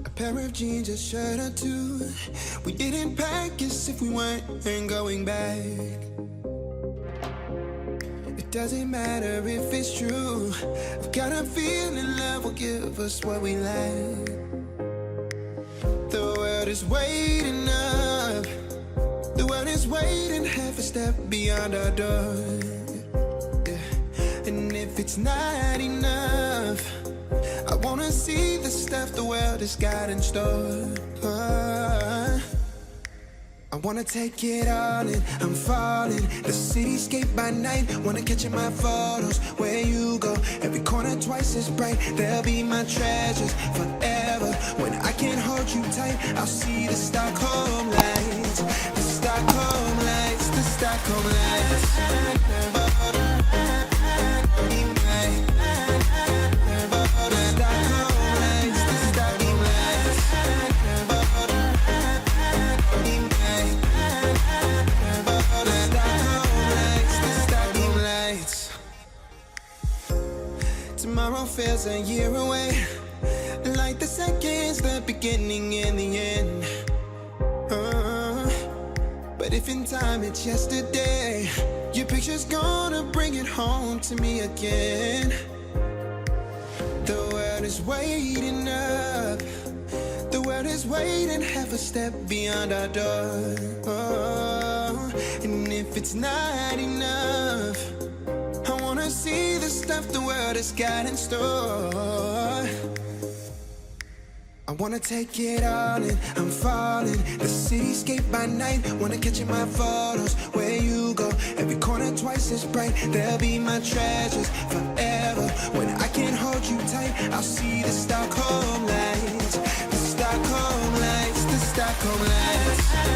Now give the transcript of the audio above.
A pair of jeans, a shirt or two. We didn't pack as if we weren't going back. It doesn't matter if it's true. I've got a feeling love will give us what we lack. The world is waiting up. The world is waiting half a step beyond our door. Yeah. And if it's not enough, I wanna see the stuff the world has got in store. I wanna take it all in, I'm falling. The cityscape by night, wanna catch in my photos. Where you go, every corner twice as bright. They'll be my treasures forever. When I can't hold you tight, I'll see the Stockholm lights. The Stockholm lights, the Stockholm lights. Tomorrow feels a year away, like the seconds, the beginning and the end. But if in time it's yesterday, your picture's gonna bring it home to me again. The world is waiting up. The world is waiting half a step beyond our door. And if it's not enough, I wanna see the stuff the world has got in store. I wanna take it all in, I'm falling. The cityscape by night, wanna catch in my photos. Where you go, every corner twice as bright. They'll be my treasures forever. When I can't hold you tight, I'll see the Stockholm lights. The Stockholm lights, the Stockholm lights.